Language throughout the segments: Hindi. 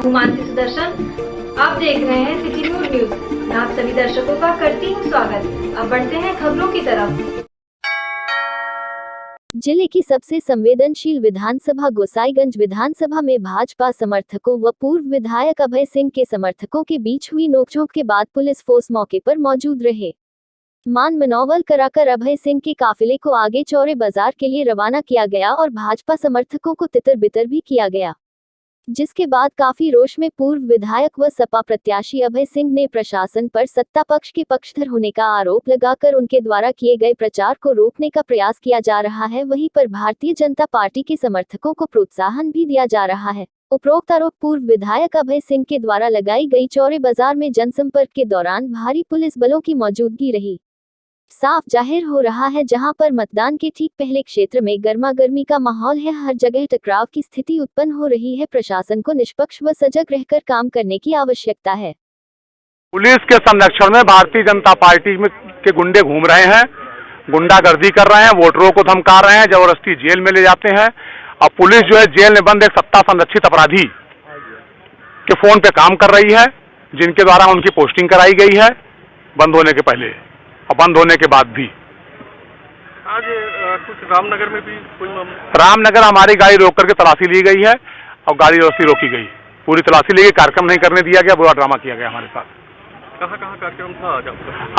हूँ मानसी सुदर्शन। आप देख रहे हैं सिटी न्यूज। मैं आप सभी दर्शकों का करती हूँ स्वागत। अब बढ़ते हैं खबरों की तरफ। जिले की सबसे संवेदनशील विधानसभा गोसाईगंज विधानसभा में भाजपा समर्थकों व पूर्व विधायक अभय सिंह के समर्थकों के बीच हुई नोकझोंक के बाद पुलिस फोर्स मौके पर मौजूद रहे। मान मनोवल कराकर अभय सिंह के काफिले को आगे चौरे बाजार के लिए रवाना किया गया और भाजपा समर्थकों को तितर बितर भी किया गया, जिसके बाद काफी रोष में पूर्व विधायक व सपा प्रत्याशी अभय सिंह ने प्रशासन पर सत्ता पक्ष के पक्षधर होने का आरोप लगाकर उनके द्वारा किए गए प्रचार को रोकने का प्रयास किया जा रहा है। वहीं पर भारतीय जनता पार्टी के समर्थकों को प्रोत्साहन भी दिया जा रहा है। उपरोक्त आरोप पूर्व विधायक अभय सिंह के द्वारा लगाई गई चौरे बाजार में जनसंपर्क के दौरान भारी पुलिस बलों की मौजूदगी रही। साफ जाहिर हो रहा है जहां पर मतदान के ठीक पहले क्षेत्र में गर्मागर्मी का माहौल है। हर जगह टकराव की स्थिति उत्पन्न हो रही है। प्रशासन को निष्पक्ष व सजग रहकर काम करने की आवश्यकता है। पुलिस के संरक्षण में भारतीय जनता पार्टी के गुंडे घूम रहे हैं, गुंडागर्दी कर रहे हैं, वोटरों को धमका रहे हैं, जबरदस्ती जेल में ले जाते हैं। और पुलिस जो है जेल में बंद एक सत्ता संरक्षित अपराधी के फोन पे काम कर रही है, जिनके द्वारा उनकी पोस्टिंग कराई गई है बंद होने के पहले और बंद होने के बाद भी। आज कुछ रामनगर में भी कोई रामनगर हमारी गाड़ी रोक करके तलाशी ली गई है और गाड़ी रोकी गई, पूरी तलाशी ली गई, कार्यक्रम नहीं करने दिया गया, बुरा ड्रामा किया गया हमारे साथ। कहाँ कार्यक्रम था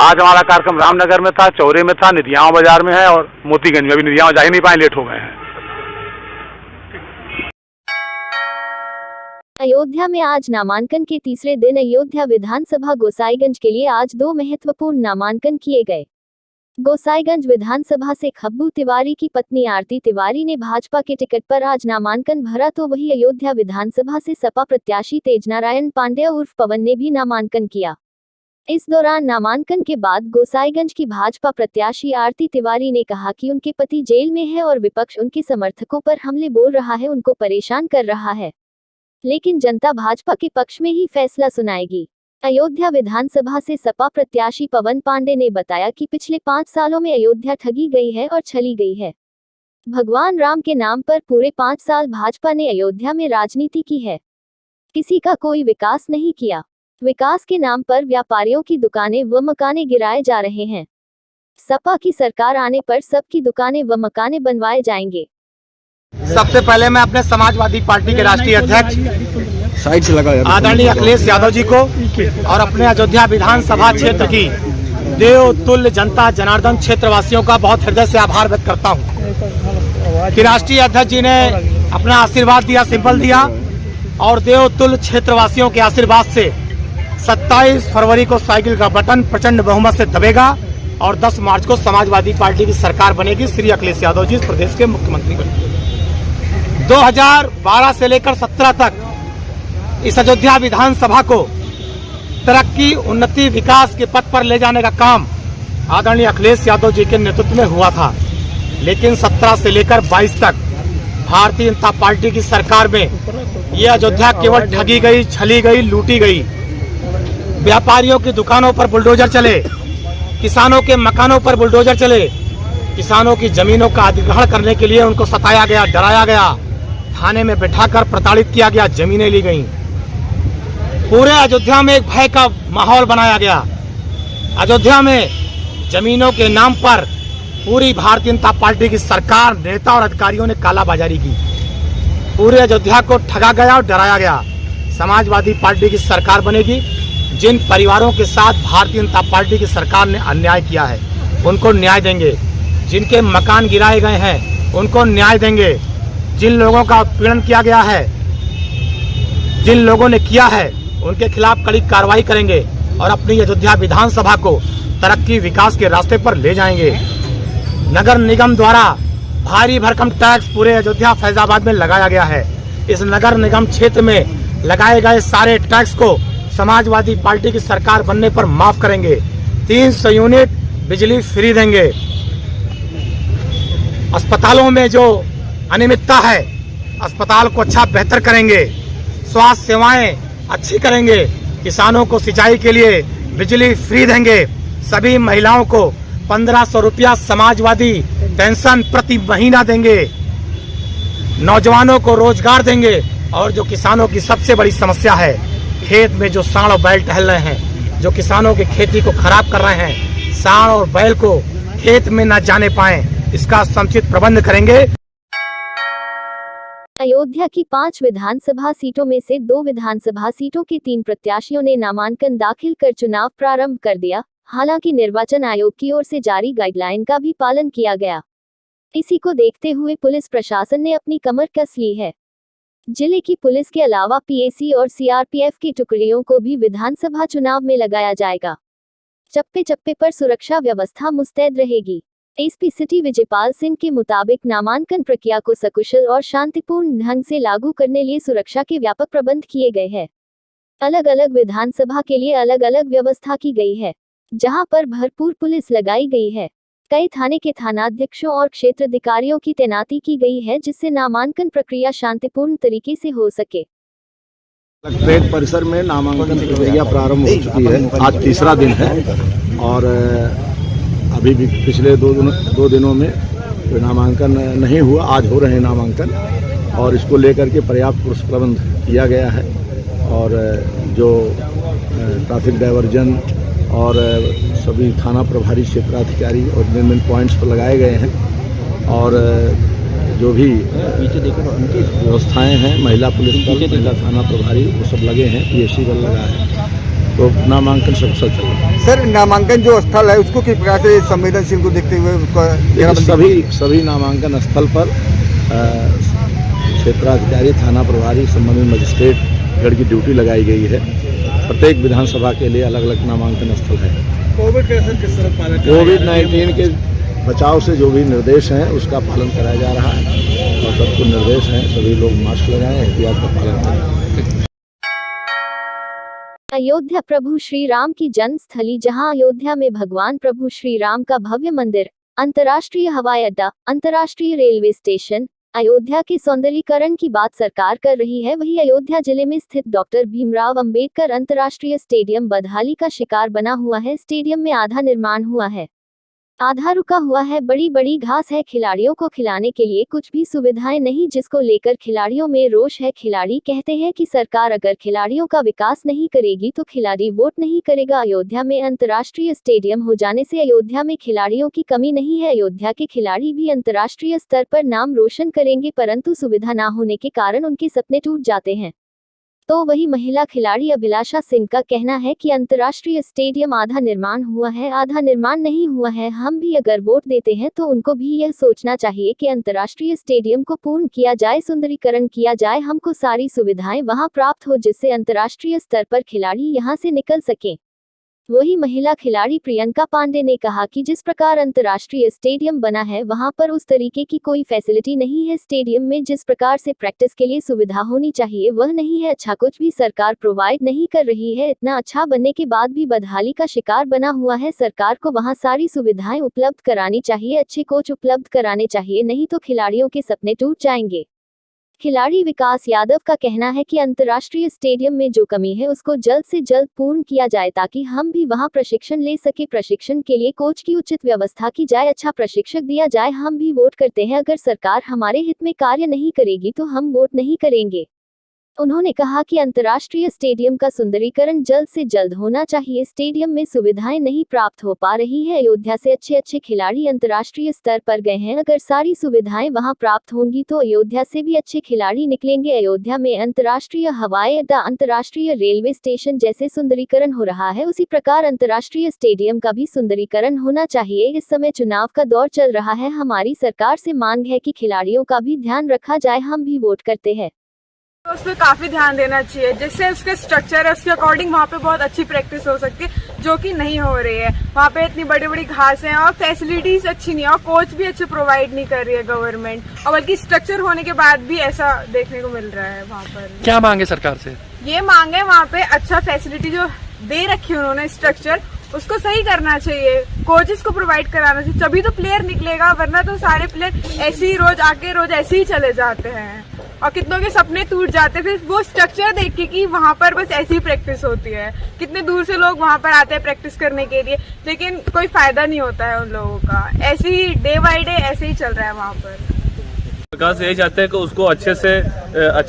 आज हमारा कार्यक्रम रामनगर में था, चौरे में था, निधियावा बाजार में है और मोतीगंज में। अभी निधियावा जा ही नहीं पाए, लेट हो गए हैं। अयोध्या में आज नामांकन के तीसरे दिन अयोध्या विधानसभा गोसाईगंज के लिए आज 2 महत्वपूर्ण नामांकन किए गए। गोसाईगंज विधानसभा से खब्बू तिवारी की पत्नी आरती तिवारी ने भाजपा के टिकट पर आज नामांकन भरा, तो वही अयोध्या विधानसभा से सपा प्रत्याशी तेजनारायण पांड्या उर्फ पवन ने भी नामांकन किया। इस दौरान नामांकन के बाद गोसाईगंज की भाजपा प्रत्याशी आरती तिवारी ने कहा कि उनके पति जेल में है और विपक्ष उनके समर्थकों पर हमले बोल रहा है, उनको परेशान कर रहा है, लेकिन जनता भाजपा के पक्ष में ही फैसला सुनाएगी। अयोध्या विधानसभा से सपा प्रत्याशी पवन पांडे ने बताया कि पिछले 5 सालों में अयोध्या ठगी गई है और छली गई है। भगवान राम के नाम पर पूरे 5 साल भाजपा ने अयोध्या में राजनीति की है, किसी का कोई विकास नहीं किया। विकास के नाम पर व्यापारियों की दुकानें व मकाने गिराए जा रहे हैं। सपा की सरकार आने पर सबकी दुकानें व मकाने बनवाए जाएंगे। सबसे पहले मैं अपने समाजवादी पार्टी के राष्ट्रीय अध्यक्ष आदरणीय अखिलेश यादव जी को और अपने अयोध्या विधानसभा क्षेत्र की देवतुल्य जनता जनार्दन क्षेत्रवासियों का बहुत हृदय से आभार व्यक्त करता हूं कि राष्ट्रीय अध्यक्ष जी ने अपना आशीर्वाद दिया, सिंपल दिया, और देवतुल्य क्षेत्रवासियों के आशीर्वाद से 27 फरवरी को साइकिल का बटन प्रचंड बहुमत से दबेगा और 10 मार्च को समाजवादी पार्टी की सरकार बनेगी। श्री अखिलेश यादव जी इस प्रदेश के मुख्यमंत्री बनेंगे। 2012 से लेकर 17 तक इस अयोध्या विधानसभा को तरक्की, उन्नति, विकास के पथ पर ले जाने का काम आदरणीय अखिलेश यादव जी के नेतृत्व में हुआ था, लेकिन 17 से लेकर 22 तक भारतीय जनता पार्टी की सरकार में ये अयोध्या केवल ठगी गई, छली गई, लूटी गई। व्यापारियों की दुकानों पर बुलडोजर चले, किसानों के मकानों पर बुलडोजर चले, किसानों की जमीनों का अधिग्रहण करने के लिए उनको सताया गया, डराया गया, थाने में बैठाकर प्रताड़ित किया गया, जमीनें ली गईं। पूरे अयोध्या में एक भय का माहौल बनाया गया। अयोध्या में जमीनों के नाम पर पूरी भारतीय जनता पार्टी की सरकार, नेता और अधिकारियों ने कालाबाजारी की। पूरे अयोध्या को ठगा गया और डराया गया। समाजवादी पार्टी की सरकार बनेगी। जिन परिवारों के साथ भारतीय जनता पार्टी की सरकार ने अन्याय किया है उनको न्याय देंगे। जिनके मकान गिराए गए हैं उनको न्याय देंगे। जिन लोगों का उत्पीड़न किया गया है, जिन लोगों ने किया है, उनके खिलाफ कड़ी कार्रवाई करेंगे और अपनी अयोध्या विधानसभा को तरक्की, विकास के रास्ते पर ले जाएंगे। नगर निगम द्वारा भारी भरकम टैक्स पूरे अयोध्या फैजाबाद में लगाया गया है। इस नगर निगम क्षेत्र में लगाए गए सारे टैक्स को समाजवादी पार्टी की सरकार बनने पर माफ करेंगे। 300 यूनिट बिजली फ्री देंगे। अस्पतालों में जो अनियमितता है, अस्पताल को अच्छा बेहतर करेंगे। स्वास्थ्य सेवाएं अच्छी करेंगे। किसानों को सिंचाई के लिए बिजली फ्री देंगे। सभी महिलाओं को 1500 रुपया समाजवादी पेंशन प्रति महीना देंगे। नौजवानों को रोजगार देंगे और जो किसानों की सबसे बड़ी समस्या है, खेत में जो सांड और बैल टहल रहे हैं, जो किसानों की खेती को खराब कर रहे हैं, सांड और बैल को खेत में न जाने पाए, इसका समुचित प्रबंध करेंगे। अयोध्या की 5 विधानसभा सीटों में से 2 विधानसभा सीटों के 3 प्रत्याशियों ने नामांकन दाखिल कर चुनाव प्रारंभ कर दिया। हालांकि निर्वाचन आयोग की ओर से जारी गाइडलाइन का भी पालन किया गया। इसी को देखते हुए पुलिस प्रशासन ने अपनी कमर कस ली है। जिले की पुलिस के अलावा पीएसी और सीआरपीएफ की टुकड़ियों को भी विधानसभा चुनाव में लगाया जाएगा। चप्पे चप्पे पर सुरक्षा व्यवस्था मुस्तैद रहेगी। एसपी सिटी विजयपाल सिंह के मुताबिक नामांकन प्रक्रिया को सकुशल और शांतिपूर्ण ढंग से लागू करने लिए सुरक्षा के व्यापक प्रबंध किए गए हैं। अलग अलग विधानसभा के लिए अलग अलग व्यवस्था की गई है, जहां पर भरपूर पुलिस लगाई गई है। कई थाने के थानाध्यक्षों और क्षेत्राधिकारियों की तैनाती की गई है, जिससे नामांकन प्रक्रिया शांतिपूर्ण तरीके से हो सके। कलेक्ट्रेट परिसर में नामांकन प्रक्रिया प्रारंभ हो चुकी है। आज तीसरा दिन है और अभी भी पिछले दो दिनों में नामांकन नहीं हुआ, आज हो रहे हैं नामांकन और इसको लेकर के पर्याप्त पुलिस प्रबंध किया गया है। और जो ट्रैफिक डायवर्जन और सभी थाना प्रभारी क्षेत्राधिकारी और मेन पॉइंट्स पर लगाए गए हैं और जो भी व्यवस्थाएं हैं, महिला पुलिस बल, महिला थाना प्रभारी वो सब लगे हैं, पीएसी बल लगा है, तो नामांकन सकुशल चल रहा है। सर, नामांकन जो स्थल है उसको किस प्रकार से संवेदनशील को देखते हुए सभी नामांकन स्थल पर क्षेत्राधिकारी, थाना प्रभारी, संबंधित मजिस्ट्रेट गण की ड्यूटी लगाई गई है। प्रत्येक विधानसभा के लिए अलग अलग नामांकन स्थल है। कोविड का किस तरह पालन कोविड-19 के बचाव से जो भी निर्देश हैं उसका पालन कराया जा रहा है और सबको निर्देश हैं, सभी लोग मास्क लगाएं, एहतियात का पालन करें। अयोध्या प्रभु श्री राम की जन्म स्थली, जहां अयोध्या में भगवान प्रभु श्री राम का भव्य मंदिर, अंतर्राष्ट्रीय हवाई अड्डा, अंतर्राष्ट्रीय रेलवे स्टेशन, अयोध्या के सौंदर्यीकरण की बात सरकार कर रही है, वहीं अयोध्या जिले में स्थित डॉक्टर भीमराव अंबेडकर अंतर्राष्ट्रीय स्टेडियम बदहाली का शिकार बना हुआ है। स्टेडियम में आधा निर्माण हुआ है, आधा रुका हुआ है। बड़ी बड़ी घास है, खिलाड़ियों को खिलाने के लिए कुछ भी सुविधाएं नहीं, जिसको लेकर खिलाड़ियों में रोष है। खिलाड़ी कहते हैं कि सरकार अगर खिलाड़ियों का विकास नहीं करेगी तो खिलाड़ी वोट नहीं करेगा। अयोध्या में अंतर्राष्ट्रीय स्टेडियम हो जाने से अयोध्या में खिलाड़ियों की कमी नहीं है। अयोध्या के खिलाड़ी भी अंतर्राष्ट्रीय स्तर पर नाम रोशन करेंगे, परंतु सुविधा न होने के कारण उनके सपने टूट जाते हैं। तो वही महिला खिलाड़ी अभिलाषा सिंह का कहना है कि अंतर्राष्ट्रीय स्टेडियम आधा निर्माण हुआ है, आधा निर्माण नहीं हुआ है। हम भी अगर वोट देते हैं तो उनको भी यह सोचना चाहिए कि अंतर्राष्ट्रीय स्टेडियम को पूर्ण किया जाए, सुंदरीकरण किया जाए, हमको सारी सुविधाएं वहां प्राप्त हो, जिससे अंतर्राष्ट्रीय स्तर पर खिलाड़ी यहां से निकल सके। वही महिला खिलाड़ी प्रियंका पांडे ने कहा कि जिस प्रकार अंतर्राष्ट्रीय स्टेडियम बना है वहां पर उस तरीके की कोई फैसिलिटी नहीं है। स्टेडियम में जिस प्रकार से प्रैक्टिस के लिए सुविधा होनी चाहिए वह नहीं है। अच्छा कुछ भी सरकार प्रोवाइड नहीं कर रही है। इतना अच्छा बनने के बाद भी बदहाली का शिकार बना हुआ है। सरकार को वहां सारी सुविधाएं उपलब्ध करानी चाहिए, अच्छे कोच उपलब्ध कराने चाहिए, नहीं तो खिलाड़ियों के सपने टूट जाएंगे। खिलाड़ी विकास यादव का कहना है कि अंतर्राष्ट्रीय स्टेडियम में जो कमी है उसको जल्द से जल्द पूर्ण किया जाए, ताकि हम भी वहां प्रशिक्षण ले सके। प्रशिक्षण के लिए कोच की उचित व्यवस्था की जाए, अच्छा प्रशिक्षक दिया जाए। हम भी वोट करते हैं, अगर सरकार हमारे हित में कार्य नहीं करेगी तो हम वोट नहीं करेंगे। उन्होंने कहा कि अंतर्राष्ट्रीय स्टेडियम का सुंदरीकरण जल्द से जल्द होना चाहिए। स्टेडियम में सुविधाएं नहीं प्राप्त हो पा रही है। अयोध्या से अच्छे खिलाड़ी अंतर्राष्ट्रीय स्तर पर गए हैं, अगर सारी सुविधाएं वहां प्राप्त होंगी तो अयोध्या से भी अच्छे खिलाड़ी निकलेंगे। अयोध्या में अंतर्राष्ट्रीय हवाई अड्डा, अंतर्राष्ट्रीय रेलवे स्टेशन जैसे सुंदरीकरण हो रहा है, उसी प्रकार अंतर्राष्ट्रीय स्टेडियम का भी सुंदरीकरण होना चाहिए। इस समय चुनाव का दौर चल रहा है, हमारी सरकार से मांग है कि खिलाड़ियों का भी ध्यान रखा जाए। हम भी वोट करते हैं, तो उस पर काफी ध्यान देना चाहिए, जिससे उसके स्ट्रक्चर है उसके अकॉर्डिंग वहाँ पे बहुत अच्छी प्रैक्टिस हो सकती है, जो कि नहीं हो रही है। वहाँ पे इतनी बड़ी बड़ी घास है और फैसिलिटीज अच्छी नहीं है और कोच भी अच्छे प्रोवाइड नहीं कर रही है गवर्नमेंट, और बल्कि स्ट्रक्चर होने के बाद भी ऐसा देखने को मिल रहा है। वहाँ पर क्या मांगे सरकार से? ये मांगे वहाँ पे अच्छा फैसिलिटी जो दे रखी है उन्होंने स्ट्रक्चर, उसको सही करना चाहिए, कोचेस को प्रोवाइड कराना चाहिए, तभी तो प्लेयर निकलेगा। वरना तो सारे प्लेयर ऐसे ही रोज आके रोज ऐसे ही चले जाते हैं और कितनों के सपने टूट जाते हैं। फिर वो स्ट्रक्चर देख के कि वहाँ पर बस ऐसी ही प्रैक्टिस होती है, कितने दूर से लोग वहाँ पर आते हैं प्रैक्टिस करने के लिए, लेकिन कोई फायदा नहीं होता है उन लोगों का। ऐसे ही डे बाय डे ऐसे ही चल रहा है वहाँ पर। सरकार से यही चाहते हैं कि उसको अच्छे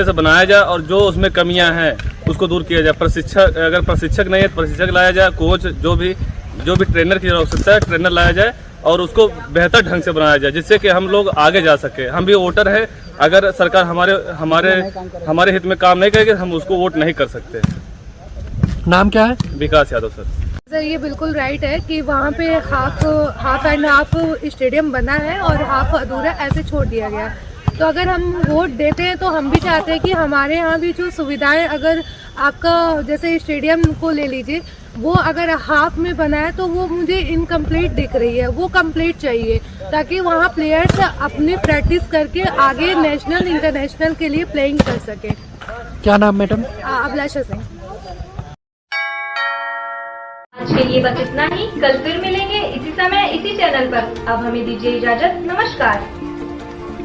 से बनाया जाए और जो उसमें कमियां हैं उसको दूर किया जाए। प्रशिक्षक, अगर प्रशिक्षक नहीं है तो प्रशिक्षक लाया जाए, कोच जो भी ट्रेनर की आवश्यकता है ट्रेनर लाया जाए और उसको बेहतर ढंग से बनाया जाए, जिससे कि हम लोग आगे जा सके। हम भी वोटर हैं, अगर सरकार हमारे हित में काम नहीं करेगी हम उसको वोट नहीं कर सकते। नाम क्या है? विकास यादव सर। सर ये बिल्कुल राइट है कि वहाँ पे हाफ एंड हाफ स्टेडियम बना है और हाफ अधूरा ऐसे छोड़ दिया गया है। तो अगर हम वोट देते हैं तो हम भी चाहते हैं कि हमारे यहाँ भी जो सुविधाएं, अगर आपका जैसे स्टेडियम को ले लीजिए, वो अगर हाफ में बना है तो वो मुझे इनकम्प्लीट दिख रही है, वो कंप्लीट चाहिए ताकि वहाँ प्लेयर्स अपनी प्रैक्टिस करके आगे नेशनल इंटरनेशनल के लिए प्लेइंग कर सके। क्या नाम मैडम? अभिलाषा सिंह। आज के लिए बस इतना ही। कल फिर मिलेंगे इसी समय इसी चैनल पर। अब हमें दीजिए इजाजत। नमस्कार।